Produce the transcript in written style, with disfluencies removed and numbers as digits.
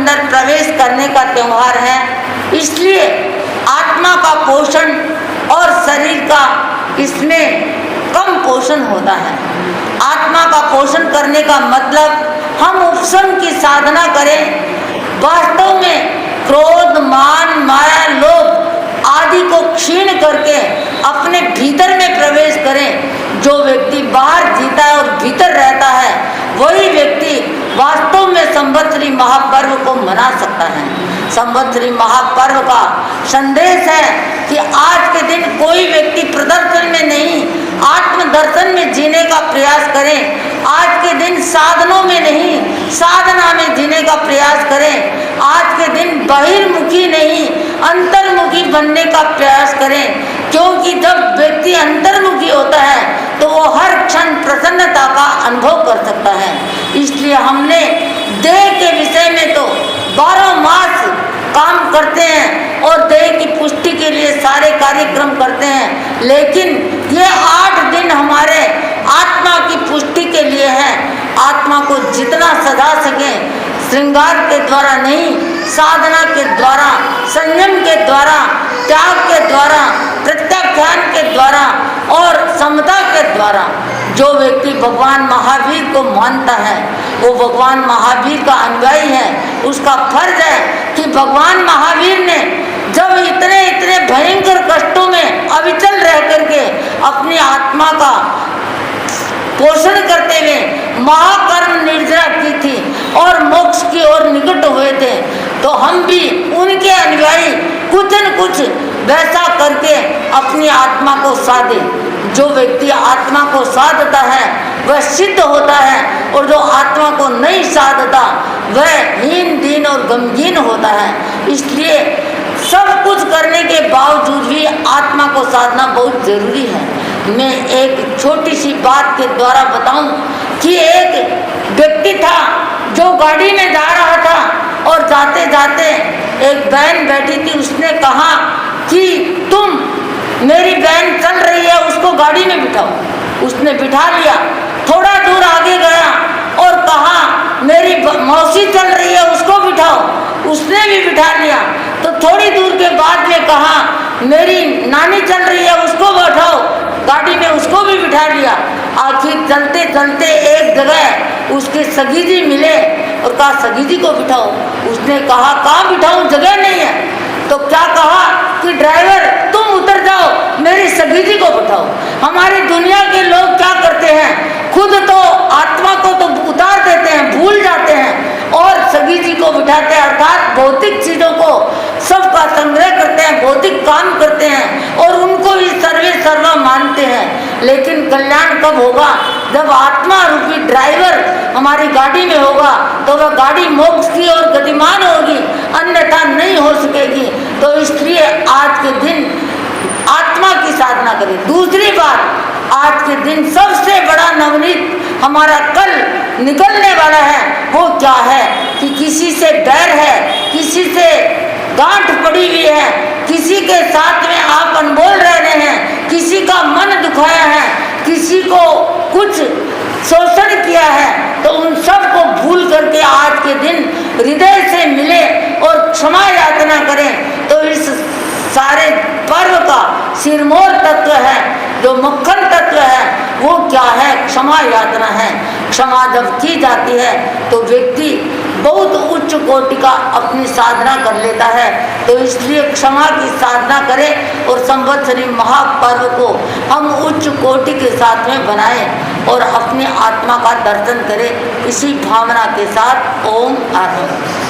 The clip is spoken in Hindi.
अंदर प्रवेश करने का त्यौहार है। इसलिए आत्मा का पोषण और शरीर का इसमें कम पोषण होता है। आत्मा का पोषण करने का मतलब हम उपशम की साधना करें, वास्तव में क्रोध, मान, माया, लोभ आदि को क्षीण करके अपने भीतर में प्रवेश करें। जो व्यक्ति बाहर जीता है और भीतर रहता है, वही व्यक्ति वास्तव में संवत्सरी महापर्व को मना सकता है। संवत्सरी महापर्व का संदेश है कि आज के दिन कोई व्यक्ति प्रदर्शन में नहीं, आत्मदर्शन में जीने का प्रयास करें। आज के दिन साधनों में नहीं, साधना में जीने का प्रयास करें। आज के दिन बहिर्मुखी नहीं, अंतर्मुखी बनने का प्रयास करें, क्योंकि जब व्यक्ति अंतर्मुखी होता है तो वो हर क्षण प्रसन्नता का अनुभव कर सकता है। इसलिए हमने देह के विषय में तो 12 मास काम करते हैं और देह की पुष्टि के लिए सारे कार्यक्रम करते हैं, लेकिन ये 8 दिन हमारे आत्मा की पुष्टि के लिए है। आत्मा को जितना सजा सकें, श्रृंगार के द्वारा नहीं, साधना के द्वारा, संयम के द्वारा, त्याग के द्वारा, प्रत्याख्यान के द्वारा और समता के द्वारा। जो व्यक्ति भगवान महावीर को मानता है वो भगवान महावीर का अनुयायी है। उसका फर्ज है कि भगवान महावीर ने जब इतने इतने भयंकर कष्टों में अविचल रह करके अपनी आत्मा का पोषण करते हुए महाकर्म निर्जरा की थी और मोक्ष की ओर निकट हुए थे, तो हम भी उनके अनुयायी कुछ न कुछ वैसा करके अपनी आत्मा को साधे। जो व्यक्ति आत्मा को साधता है वह सिद्ध होता है, और जो आत्मा को नहीं साधता वह हीन, दीन और गमगीन होता है। इसलिए सब कुछ करने के बावजूद भी आत्मा को साधना बहुत जरूरी है। मैं एक छोटी सी बात के द्वारा बताऊं कि एक व्यक्ति था जो गाड़ी में जा रहा था और जाते जाते एक बहन बैठी थी। उसने कहा कि तुम, मेरी बहन चल रही है, उसको गाड़ी में बिठाओ। उसने बिठा लिया। थोड़ा दूर आगे गया और कहा मेरी मौसी चल रही है, उसको बिठाओ। उसने भी बिठा लिया। तो थोड़ी दूर के बाद में कहा मेरी नानी चल रही है, उसको बैठाओ गाड़ी में, उसको भी बिठा लिया। आखिर चलते चलते एक जगह उसके सगी जी मिले और कहा सगी जी को बिठाओ। उसने कहा कहाँ बिठाऊं, जगह नहीं है। तो क्या कहा कि ड्राइवर तुम उतर जाओ, मेरी सगी जी को बिठाओ। हमारी दुनिया के लोग क्या करते हैं, खुद तो आत्मा को तो उतार देते हैं, भूल जाते हैं, और सगी जी को बिठाते हैं, अर्थात भौतिक चीजों को सबका संग्रह करते हैं, भौतिक काम करते हैं और उनको ही सर्वे सर्वा मानते हैं। लेकिन कल्याण कब होगा, जब आत्मा रूपी ड्राइवर हमारी गाड़ी में होगा तो वह गाड़ी मोक्ष की ओर गतिमान होगी, अन्यथा नहीं हो सकेगी। तो इसलिए आज के दिन आत्मा की साधना करें। दूसरी बात, आज के दिन सबसे बड़ा नवनीत हमारा कल निकलने वाला है, वो क्या है कि किसी से डर है, किसी से गांठ पड़ी हुई है, किसी के साथ में आप अनबोल रह रहे हैं, किसी का मन दुखाया है, किसी को कुछ शोषण किया है, तो उन सब को भूल करके आज के दिन हृदय से मिले और क्षमा याचना करें। तो इस सारे पर्व का सिरमौर तत्व है, जो मक्खन तत्व है, वो क्या है, क्षमा याचना है। क्षमा जब की जाती है तो व्यक्ति बहुत उच्च कोटि का अपनी साधना कर लेता है। तो इसलिए क्षमा की साधना करें और संवत्सरी महापर्व को हम उच्च कोटि के साथ में बनाएं और अपनी आत्मा का दर्शन करें। इसी भावना के साथ ओम आत्मा।